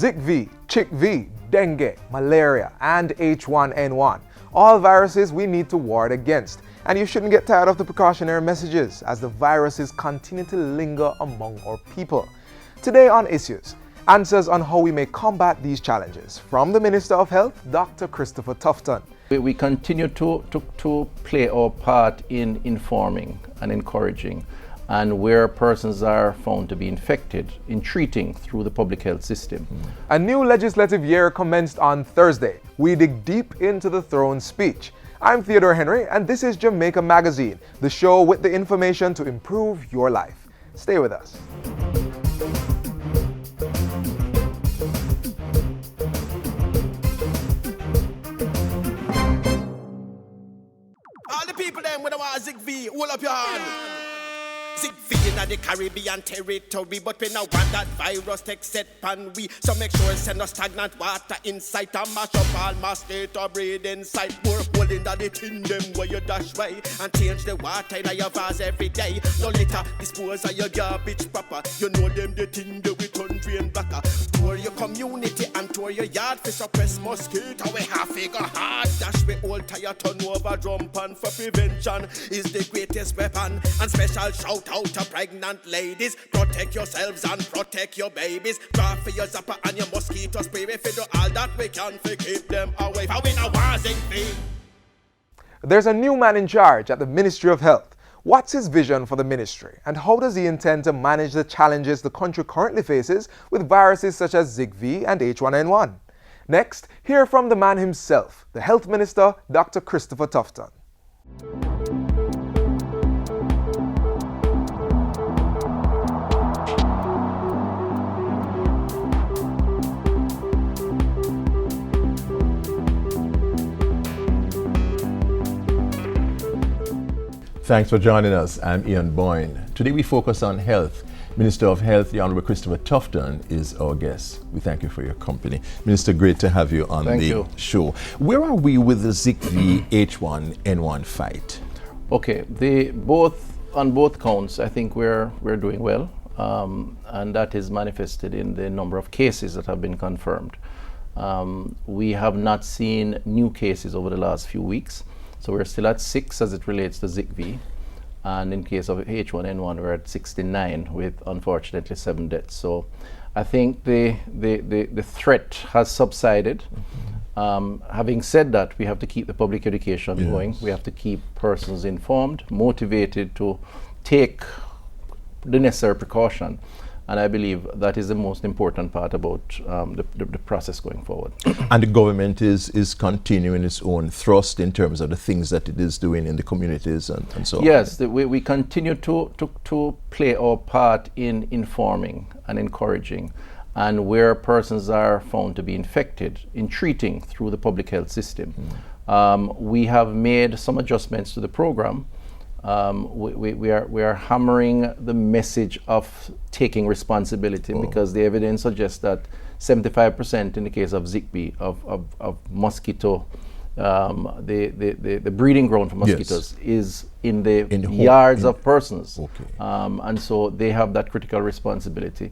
Zika, Chik, Dengue, Malaria, and H1N1. All viruses we need to ward against. And you shouldn't get tired of the precautionary messages as the viruses continue to linger among our people. Today on Issues, answers on how we may combat these challenges from the Minister of Health, Dr. Christopher Tufton. We continue to play our part in informing and encouraging, and where persons are found to be infected, in treating through the public health system. A new legislative year commenced on Thursday. We dig deep into the throne speech. I'm Theodore Henry, and this is Jamaica Magazine, the show with the information to improve your life. Stay with us. All the people them when I want Zika, hold up your hand. Zika in the Caribbean territory, but we now want that virus take set pan we. So make sure send no stagnant water inside and mash up all mosquito breed inside. More hole in the tin them where you dash way and change the water in your vase every day. No litter, dispose of your garbage proper. You know them the thing that we turn drain blacker. Tour your community and tour your yard for suppress mosquito. We have figure hard dash we old tire turn over drum pan for prevention is the greatest weapon. And special shout out to pregnant ladies, protect yourselves and protect your babies. Draw for your zapper and your mosquito spray. If you do all that we can to keep them away. For we know Zika. There's a new man in charge at the Ministry of Health. What's his vision for the ministry, and how does he intend to manage the challenges the country currently faces with viruses such as Zika and H1N1? Next, hear from the man himself, the Health Minister, Dr. Christopher Tufton. Thanks for joining us. I'm Ian Boyne. Today we focus on health. Minister of Health, the Honorable Christopher Tufton, is our guest. We thank you for your company. Minister, great to have you on the show. Where are we with the Zika H1N1 fight? Okay, on both counts, I think we're doing well, and that is manifested in the number of cases that have been confirmed. We have not seen new cases over the last few weeks. So we're still at 6 as it relates to Zika, and in case of H1N1 we're at 69 with unfortunately 7 deaths. So I think the threat has subsided. Having said that, we have to keep the public education going. We have to keep persons informed, motivated to take the necessary precaution. And I believe that is the most important part about the process going forward. And the government is continuing its own thrust in terms of the things that it is doing in the communities and so on. Yes, we continue to play our part in informing and encouraging, and where persons are found to be infected, in treating through the public health system. We have made some adjustments to the program. We are hammering the message of taking responsibility because the evidence suggests that 75% in the case of Zika, of mosquito, the breeding ground for mosquitoes is in the yards of persons. And so they have that critical responsibility.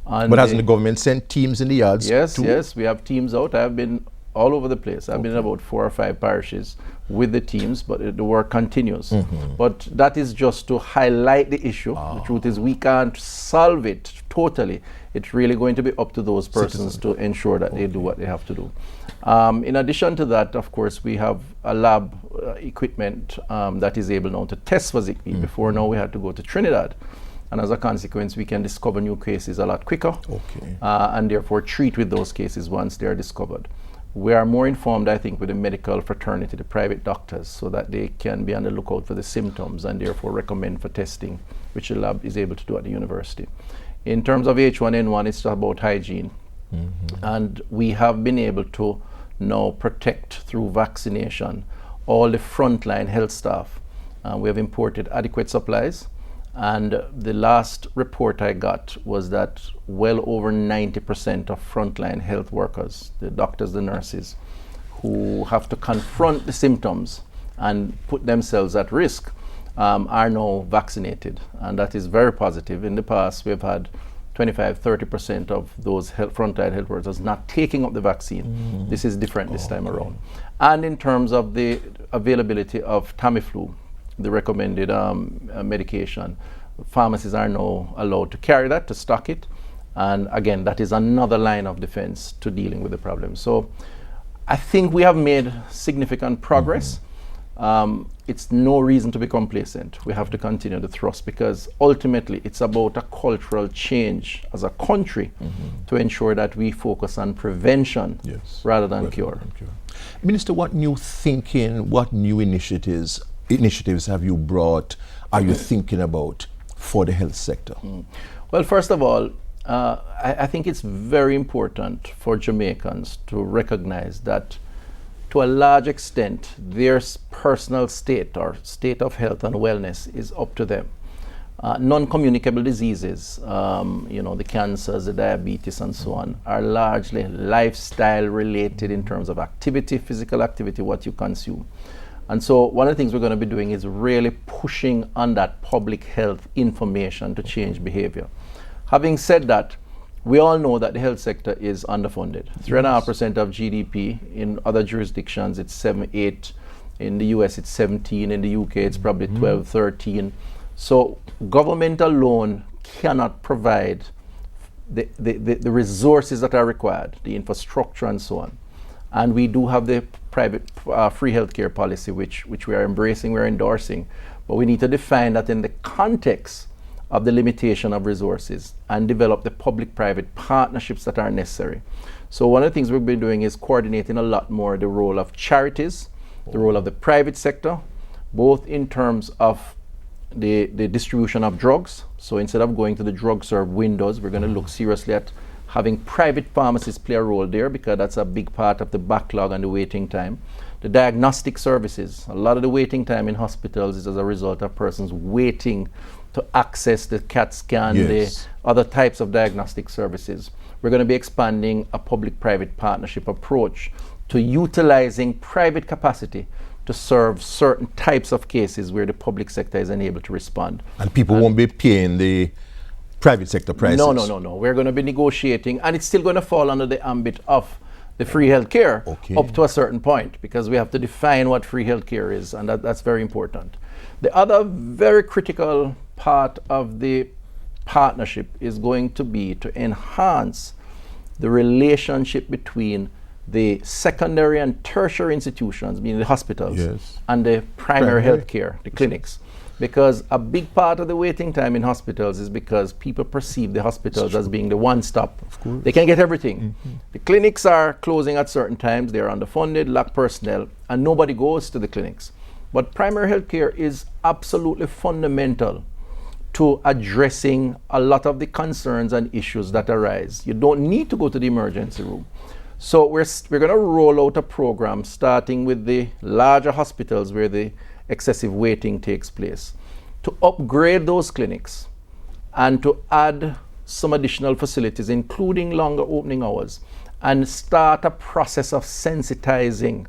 And but hasn't the government sent teams in the yards? Yes, we have teams out. I have been all over the place. I've been in about 4 or 5 parishes with the teams, but the work continues. But that is just to highlight the issue. The truth is we can't solve it totally. It's really going to be up to those persons to ensure that they do what they have to do. In addition to that, of course, we have a lab equipment that is able now to test for Zika. Before now we had to go to Trinidad. And as a consequence, we can discover new cases a lot quicker and therefore treat with those cases once they are discovered. We are more informed, I think, with the medical fraternity, the private doctors, so that they can be on the lookout for the symptoms and therefore recommend for testing, which the lab is able to do at the university. In terms of H1N1, it's about hygiene. And we have been able to now protect through vaccination all the frontline health staff. We have imported adequate supplies. And the last report I got was that well over 90% of frontline health workers, the doctors, the nurses, who have to confront the symptoms and put themselves at risk, are now vaccinated. And that is very positive. In the past, we've had 25-30% of those frontline health workers not taking up the vaccine. This is different this time around. And in terms of the availability of Tamiflu, the recommended medication, pharmacies are now allowed to carry that, to stock it. And again, that is another line of defense to dealing with the problem. So I think we have made significant progress. It's no reason to be complacent. We have to continue the thrust, because ultimately it's about a cultural change as a country to ensure that we focus on prevention rather than cure. Minister, what new thinking, what new initiatives have you brought, are you thinking about for the health sector? Well, first of all, I think it's very important for Jamaicans to recognize that to a large extent their personal state or state of health and wellness is up to them. Non-communicable diseases, the cancers, the diabetes and so on, are largely lifestyle related in terms of activity, physical activity, what you consume. And so one of the things we're going to be doing is really pushing on that public health information to change behavior. Having said that, we all know that the health sector is underfunded. 3.5% of GDP. In other jurisdictions, it's 7-8. In the US, it's 17. In the UK, it's probably 12, 13. So government alone cannot provide the resources that are required, the infrastructure and so on. And we do have the private free healthcare policy, which we are embracing, we're endorsing. But we need to define that in the context of the limitation of resources and develop the public-private partnerships that are necessary. So one of the things we've been doing is coordinating a lot more the role of charities, the role of the private sector, both in terms of the distribution of drugs. So instead of going to the drug serve windows, we're going to look seriously at having private pharmacies play a role there, because that's a big part of the backlog and the waiting time. The diagnostic services, a lot of the waiting time in hospitals is as a result of persons waiting to access the CAT scan, the other types of diagnostic services. We're going to be expanding a public-private partnership approach to utilizing private capacity to serve certain types of cases where the public sector is unable to respond. And people won't be paying the private sector prices? No. We're going to be negotiating, and it's still going to fall under the ambit of the free healthcare up to a certain point, because we have to define what free healthcare is, and that's very important. The other very critical part of the partnership is going to be to enhance the relationship between the secondary and tertiary institutions, meaning the hospitals, and the primary health care, the clinics. Because a big part of the waiting time in hospitals is because people perceive the hospitals as being the one-stop. They can get everything. The clinics are closing at certain times, they're underfunded, lack personnel, and nobody goes to the clinics. But primary health care is absolutely fundamental to addressing a lot of the concerns and issues that arise. You don't need to go to the emergency room. So we're going to roll out a program starting with the larger hospitals where the excessive waiting takes place, to upgrade those clinics and to add some additional facilities, including longer opening hours, and start a process of sensitizing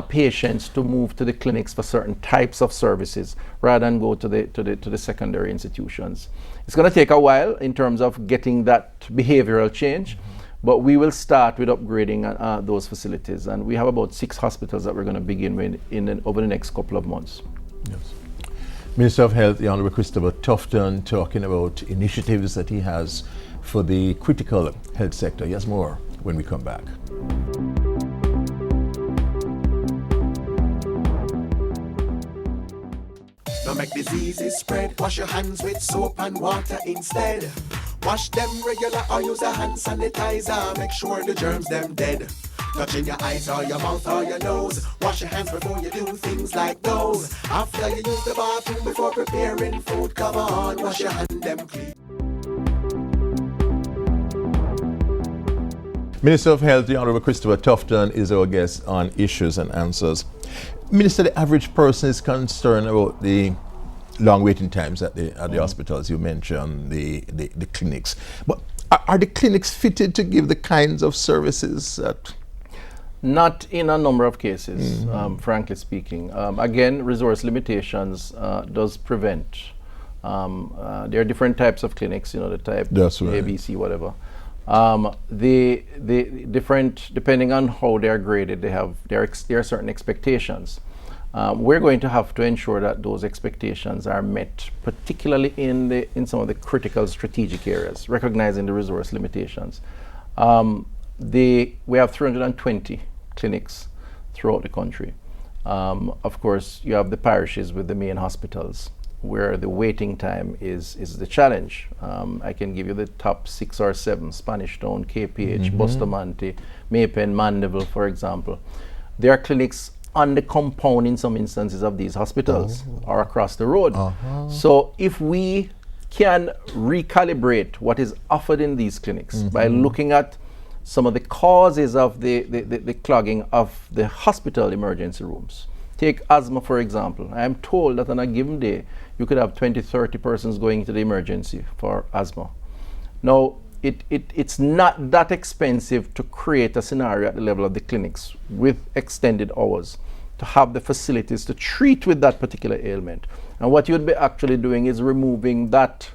patients to move to the clinics for certain types of services rather than go to the secondary institutions. It's going to take a while in terms of getting that behavioral change, but we will start with upgrading those facilities, and we have about 6 hospitals that we're going to begin with over the next couple of months. Yes. Minister of Health, the Honourable Christopher Tufton, talking about initiatives that he has for the critical health sector. He has more when we come back. Don't make diseases spread. Wash your hands with soap and water instead. Wash them regular or use a hand sanitizer. Make sure the germs them dead. Touching your eyes or your mouth or your nose. Wash your hands before you do things like those. After you use the bathroom before preparing food, come on, wash your hand them clean. Minister of Health, the Honourable Christopher Tufton, is our guest on Issues and Answers. Minister, the average person is concerned about the long waiting times at the hospitals. You mentioned the clinics, but are the clinics fitted to give the kinds of services that? Not in a number of cases, frankly speaking. Again, resource limitations does prevent There are different types of clinics, the type That's right. A, B, C, whatever. The different, depending on how they are graded, there are certain expectations. We're going to have to ensure that those expectations are met, particularly in some of the critical strategic areas, recognizing the resource limitations. We have 320 clinics throughout the country. Of course, you have the parishes with the main hospitals, where the waiting time is the challenge. I can give you the top 6 or 7: Spanish Town, KPH, Bustamante, Maypen, Mandeville, for example. There are clinics on the compound in some instances of these hospitals or across the road. So if we can recalibrate what is offered in these clinics by looking at some of the causes of the clogging of the hospital emergency rooms. Take asthma, for example. I am told that on a given day, you could have 20, 30 persons going into the emergency for asthma. Now, it's not that expensive to create a scenario at the level of the clinics with extended hours to have the facilities to treat with that particular ailment. And what you'd be actually doing is removing that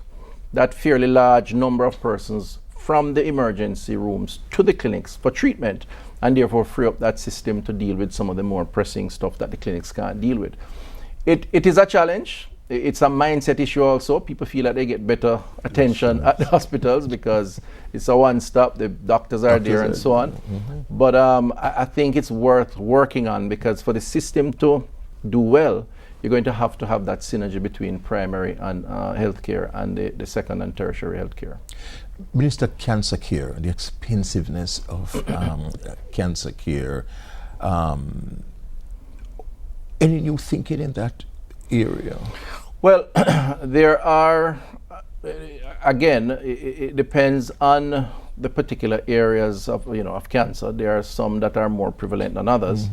fairly large number of persons from the emergency rooms to the clinics for treatment, and therefore free up that system to deal with some of the more pressing stuff that the clinics can't deal with. It is a challenge. It's a mindset issue also. People feel that they get better attention at the hospitals because it's a one-stop, the doctors are there and so on. But I think it's worth working on, because for the system to do well, you're going to have that synergy between primary and healthcare and the second and tertiary healthcare. Minister, cancer care, the expensiveness of cancer care, any new thinking in that area? Well, there are, again, it depends on the particular areas of cancer. There are some that are more prevalent than others.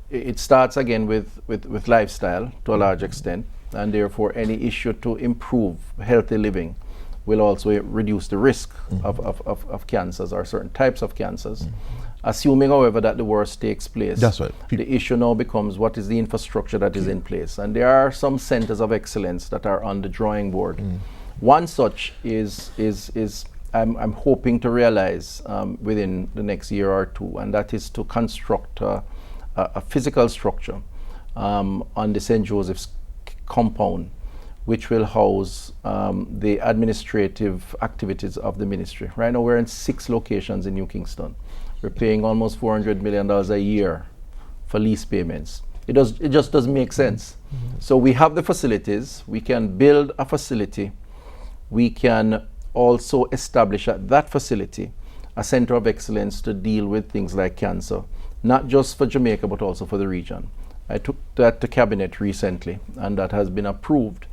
It starts again with lifestyle to a large extent, and therefore any issue to improve healthy living will also reduce the risk of cancers or certain types of cancers. Assuming, however, that the worst takes place, that's right. The issue now becomes what is the infrastructure that is in place. And there are some centers of excellence that are on the drawing board. One such is I'm hoping to realize within the next year or two, and that is to construct a physical structure on the St. Joseph's compound, which will house the administrative activities of the ministry. Right now we're in 6 locations in New Kingston. We're paying almost $400 million a year for lease payments. It just doesn't make sense. So we have the facilities. We can build a facility. We can also establish at that facility a center of excellence to deal with things like cancer, not just for Jamaica, but also for the region. I took that to cabinet recently, and that has been approved.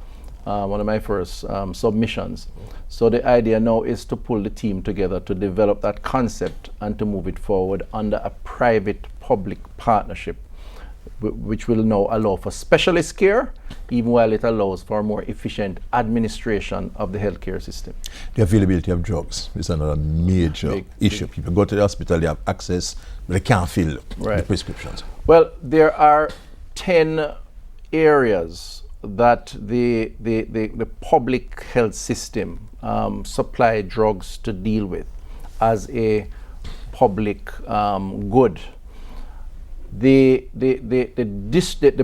One of my first submissions. So the idea now is to pull the team together to develop that concept and to move it forward under a private-public partnership, which will now allow for specialist care, even while it allows for more efficient administration of the healthcare system. The availability of drugs is another major issue. People go to the hospital, they have access, but they can't fill the prescriptions. Well, there are 10 areas that the public health system supply drugs to deal with as a public good. The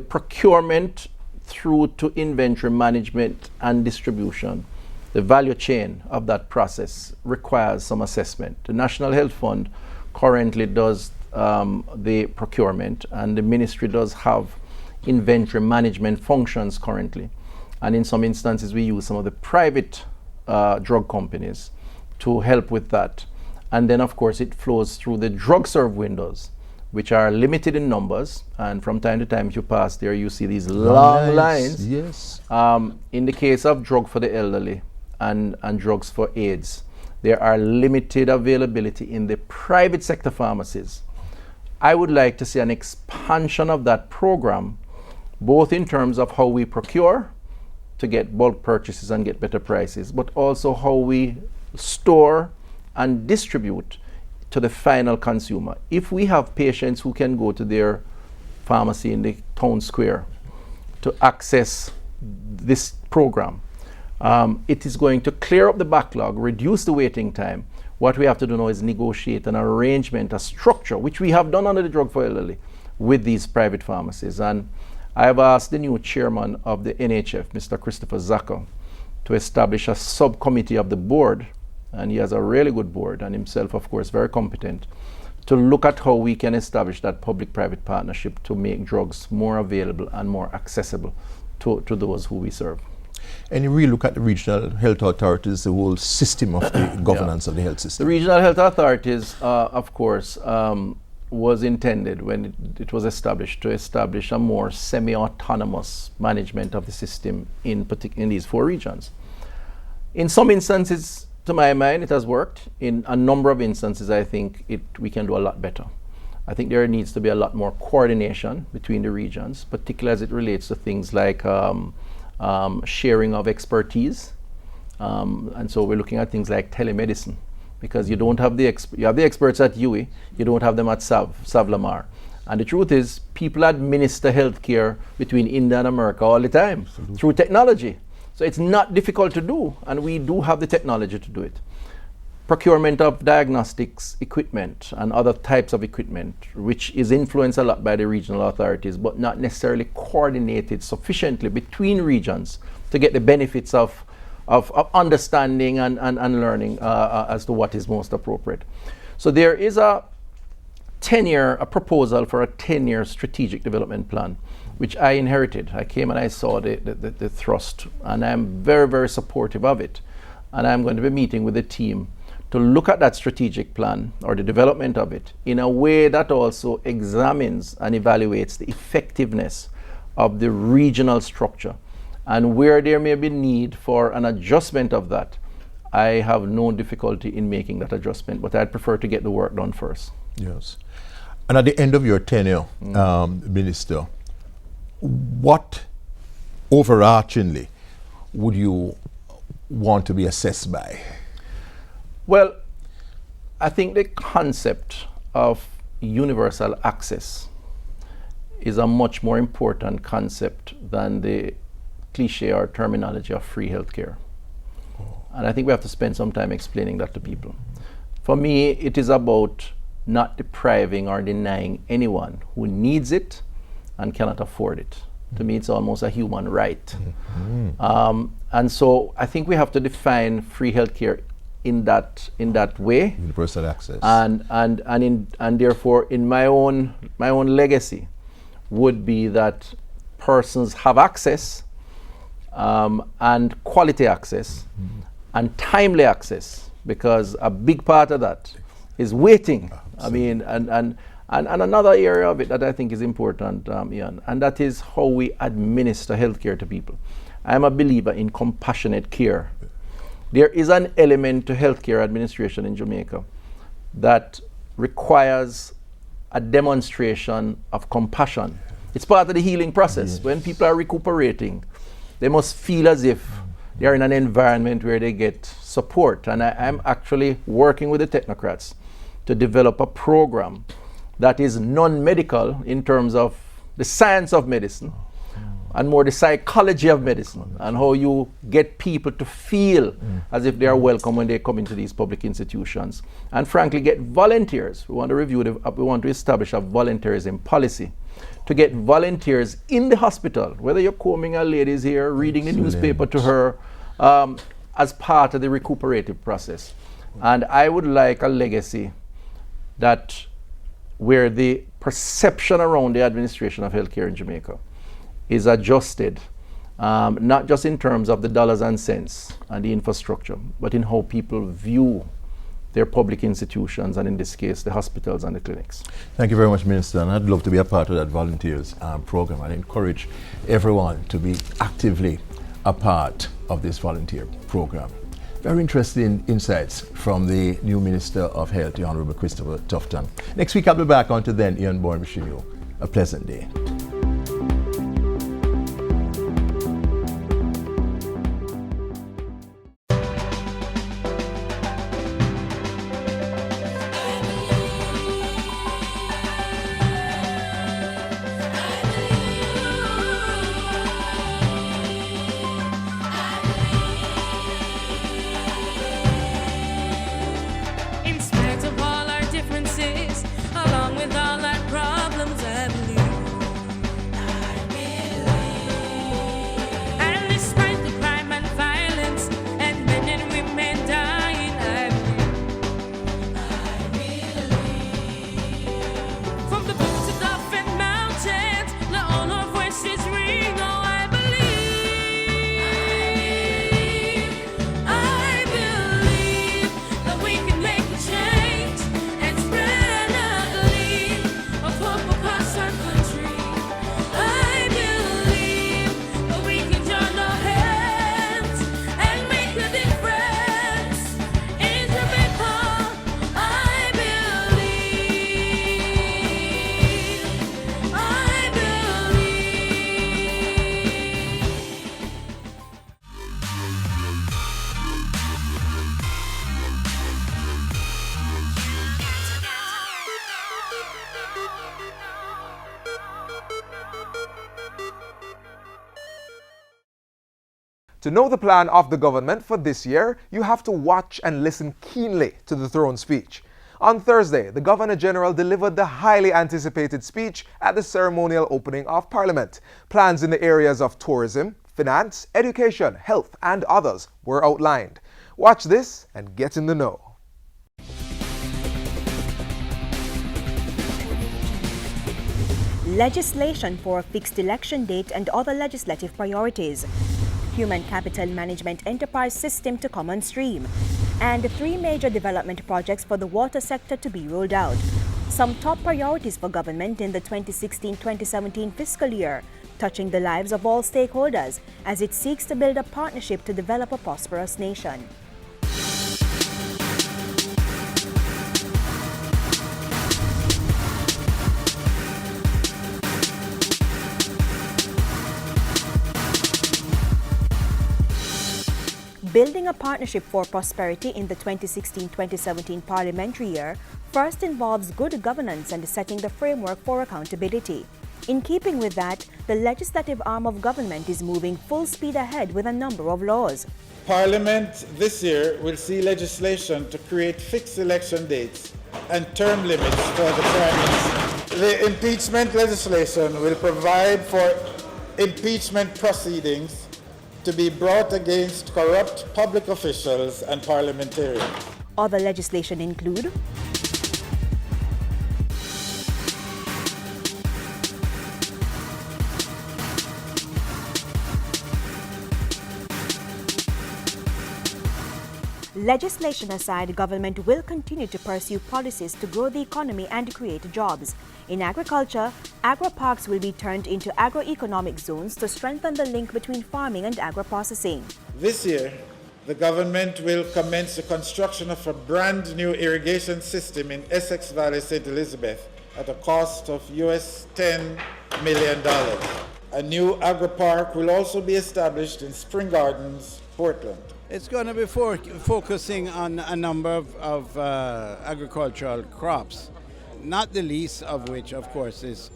procurement through to inventory management and distribution, the value chain of that process requires some assessment. The National Health Fund currently does the procurement, and the ministry does have inventory management functions currently, and in some instances we use some of the private drug companies to help with that. And then of course it flows through the drug serve windows, which are limited in numbers, and from time to time if you pass there you see these long lines. Yes. In the case of drug for the elderly and drugs for AIDS, there are limited availability in the private sector pharmacies. I would like to see an expansion of that program, both in terms of how we procure to get bulk purchases and get better prices, but also how we store and distribute to the final consumer. If we have patients who can go to their pharmacy in the town square to access this program, it is going to clear up the backlog, reduce the waiting time. What we have to do now is negotiate an arrangement, a structure, which we have done under the Drug for Elderly with these private pharmacies. And I have asked the new chairman of the NHF, Mr. Christopher Zaka, to establish a subcommittee of the board, and he has a really good board, and himself, of course, very competent, to look at how we can establish that public-private partnership to make drugs more available and more accessible to those who we serve. And you really look at the regional health authorities, the whole system of the governance of the health system. The regional health authorities, of course, was intended when it was established to establish a more semi-autonomous management of the system in these 4 regions. In some instances, to my mind, it has worked. In a number of instances, I think we can do a lot better. I think there needs to be a lot more coordination between the regions, particularly as it relates to things like sharing of expertise. And so we're looking at things like telemedicine, because you don't have you have the experts at UWI, you don't have them at Savlamar. And the truth is, people administer healthcare between India and America all the time through technology. So it's not difficult to do, and we do have the technology to do it. Procurement of diagnostics equipment and other types of equipment, which is influenced a lot by the regional authorities, but not necessarily coordinated sufficiently between regions to get the benefits of understanding and learning as to what is most appropriate. So there is a proposal for a 10-year strategic development plan, which I inherited. I came and I saw the thrust, and I'm very, very supportive of it. And I'm going to be meeting with the team to look at that strategic plan or the development of it in a way that also examines and evaluates the effectiveness of the regional structure. And where there may be need for an adjustment of that, I have no difficulty in making that adjustment, but I'd prefer to get the work done first. Yes. And at the end of your tenure, Minister, what overarchingly would you want to be assessed by? Well, I think the concept of universal access is a much more important concept than the cliche or terminology of free healthcare. And I think we have to spend some time explaining that to people. For me, it is about not depriving or denying anyone who needs it and cannot afford it. To me, it's almost a human right. And so I think we have to define free healthcare in that way. Universal access. And therefore, in my own legacy would be that persons have access and quality access and timely access, because a big part of that is waiting. I mean, and another area of it that I think is important, Ian, and that is how we administer healthcare to people. I'm a believer in compassionate care. There is an element to healthcare administration in Jamaica that requires a demonstration of compassion. It's part of the healing process. Yes. When people are recuperating, they must feel as if they are in an environment where they get support. And I'm actually working with the technocrats to develop a program that is non-medical in terms of the science of medicine and more the psychology of medicine and how you get people to feel as if they are welcome when they come into these public institutions. And frankly, get volunteers. We want to establish a volunteerism policy to get volunteers in the hospital, whether you're combing a lady's hair, reading the newspaper to her, as part of the recuperative process. And I would like a legacy that where the perception around the administration of healthcare in Jamaica is adjusted, not just in terms of the dollars and cents and the infrastructure, but in how people view their public institutions, and in this case, the hospitals and the clinics. Thank you very much, Minister, and I'd love to be a part of that volunteers program. I encourage everyone to be actively a part of this volunteer program. Very interesting insights from the new Minister of Health, the Honourable Christopher Tufton. Next week I'll be back. Until then, Ian Bourne wishing you a pleasant day. To know the plan of the government for this year, you have to watch and listen keenly to the throne speech. On Thursday, the Governor-General delivered the highly anticipated speech at the ceremonial opening of Parliament. Plans in the areas of tourism, finance, education, health, and others were outlined. Watch this and get in the know. Legislation for a fixed election date and other legislative priorities. Human Capital Management Enterprise System to come on stream. And 3 major development projects for the water sector to be rolled out. Some top priorities for government in the 2016-2017 fiscal year, touching the lives of all stakeholders as it seeks to build a partnership to develop a prosperous nation. Building a partnership for prosperity in the 2016-2017 parliamentary year first involves good governance and setting the framework for accountability. In keeping with that, the legislative arm of government is moving full speed ahead with a number of laws. Parliament this year will see legislation to create fixed election dates and term limits for the Prime Minister. The impeachment legislation will provide for impeachment proceedings to be brought against corrupt public officials and parliamentarians. Other legislation include legislation aside, government will continue to pursue policies to grow the economy and create jobs. In agriculture, agro-parks will be turned into agroeconomic zones to strengthen the link between farming and agro-processing. This year, the government will commence the construction of a brand new irrigation system in Essex Valley, St. Elizabeth at a cost of US $10 million. A new agro-park will also be established in Spring Gardens, Portland. It's going to be focusing on a number of agricultural crops, not the least of which, of course, is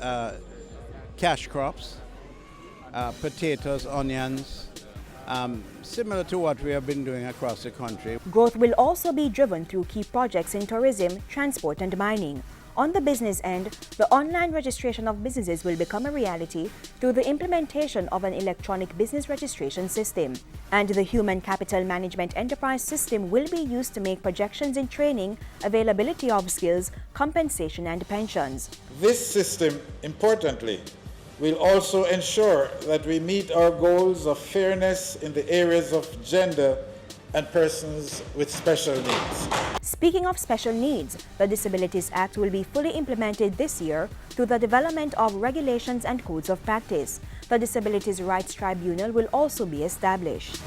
cash crops, potatoes, onions, similar to what we have been doing across the country. Growth will also be driven through key projects in tourism, transport, and mining. On the business end, the online registration of businesses will become a reality through the implementation of an electronic business registration system. And the Human Capital Management Enterprise System will be used to make projections in training, availability of skills, compensation, and pensions. This system, importantly, will also ensure that we meet our goals of fairness in the areas of gender and persons with special needs. Speaking of special needs, the Disabilities Act will be fully implemented this year through the development of regulations and codes of practice. The Disabilities Rights Tribunal will also be established.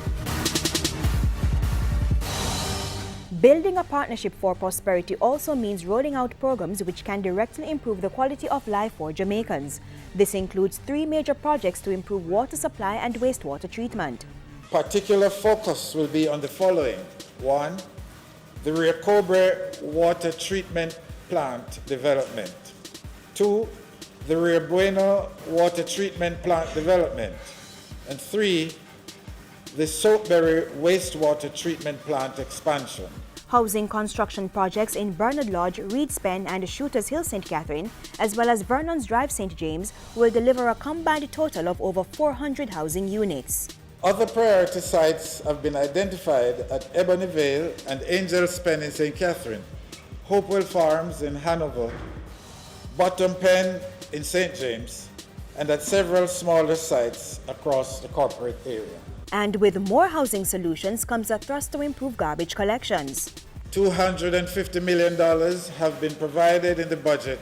Building a partnership for prosperity also means rolling out programs which can directly improve the quality of life for Jamaicans. This includes 3 major projects to improve water supply and wastewater treatment. Particular focus will be on the following. 1, the Rio Cobre water treatment plant development. 2, the Rio Bueno water treatment plant development. And 3, the Soapberry wastewater treatment plant expansion. Housing construction projects in Bernard Lodge, Reed's Pen, and Shooters Hill, St. Catherine, as well as Vernon's Drive, St. James, will deliver a combined total of over 400 housing units. Other priority sites have been identified at Ebony Vale and Angel's Pen in St. Catherine, Hopewell Farms in Hanover, Bottom Pen in St. James, and at several smaller sites across the corporate area. And with more housing solutions comes a thrust to improve garbage collections. $250 million have been provided in the budget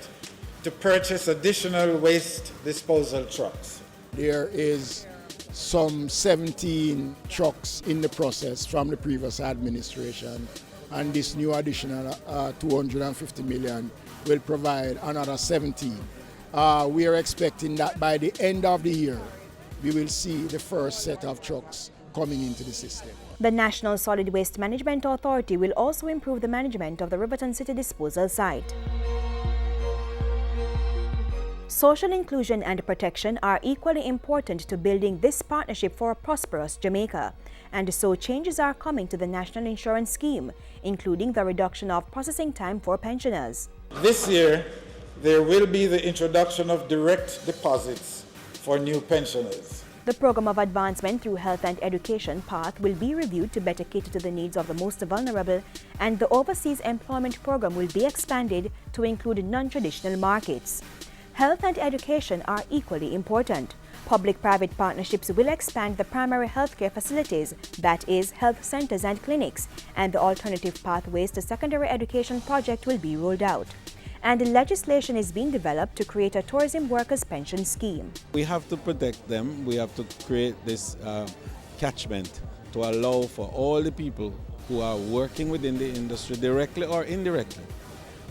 to purchase additional waste disposal trucks. There is some 17 trucks in the process from the previous administration, and this new additional $250 million will provide another 17. We are expecting that by the end of the year, we will see the first set of trucks coming into the system. The National Solid Waste Management Authority will also improve the management of the Riverton City disposal site. Social inclusion and protection are equally important to building this partnership for a prosperous Jamaica, and so changes are coming to the National Insurance Scheme, including the reduction of processing time for pensioners. This year, there will be the introduction of direct deposits for new pensioners. The program of advancement through health and education path will be reviewed to better cater to the needs of the most vulnerable, and the overseas employment program will be expanded to include non-traditional markets. Health and education are equally important. Public-private partnerships will expand the primary healthcare facilities, that is, health centers and clinics, and the alternative pathways to secondary education project will be rolled out. And legislation is being developed to create a tourism workers' pension scheme. We have to protect them. We have to create this catchment to allow for all the people who are working within the industry, directly or indirectly,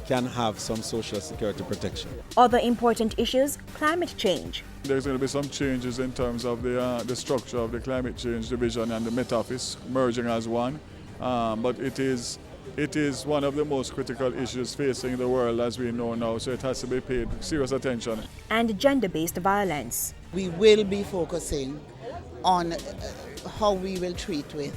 can have some social security protection. Other important issues: climate change. There's going to be some changes in terms of the structure of the Climate Change Division and the Met Office merging as one, but it is one of the most critical issues facing the world as we know now, so it has to be paid serious attention. And gender-based violence. We will be focusing on how we will treat with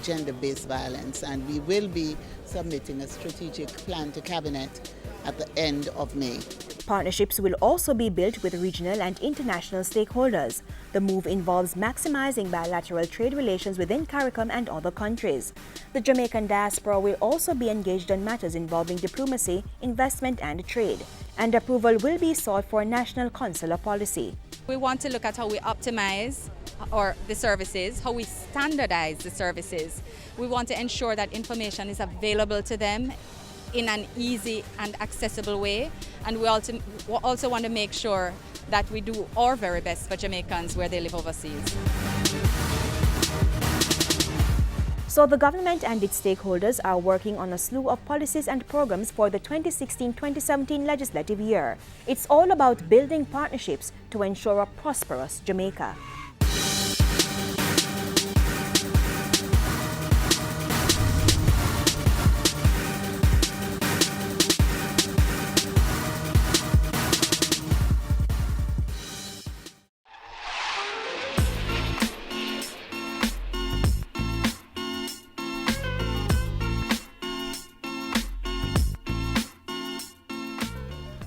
gender-based violence, and we will be submitting a strategic plan to Cabinet at the end of May. Partnerships will also be built with regional and international stakeholders. The move involves maximizing bilateral trade relations within CARICOM and other countries. The Jamaican diaspora will also be engaged on matters involving diplomacy, investment and trade. And approval will be sought for national consular policy. We want to look at how we optimize the services, how we standardize the services. We want to ensure that information is available to them in an easy and accessible way, and we also want to make sure that we do our very best for Jamaicans where they live overseas. So the government and its stakeholders are working on a slew of policies and programs for the 2016-2017 legislative year. It's all about building partnerships to ensure a prosperous Jamaica.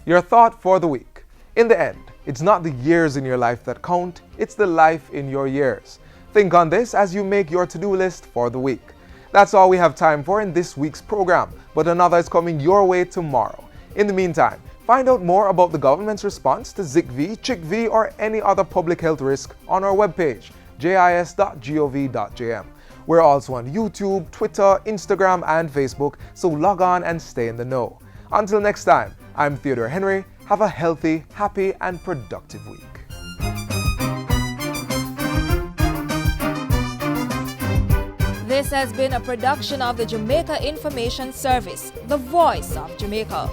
Your thought for the week. In the end, it's not the years in your life that count, it's the life in your years. Think on this as you make your to-do list for the week. That's all we have time for in this week's program, but another is coming your way tomorrow. In the meantime, find out more about the government's response to ZICV, Chik V, or any other public health risk on our webpage, jis.gov.jm. We're also on YouTube, Twitter, Instagram, and Facebook, so log on and stay in the know. Until next time, I'm Theodore Henry. Have a healthy, happy, and productive week. This has been a production of the Jamaica Information Service, the voice of Jamaica.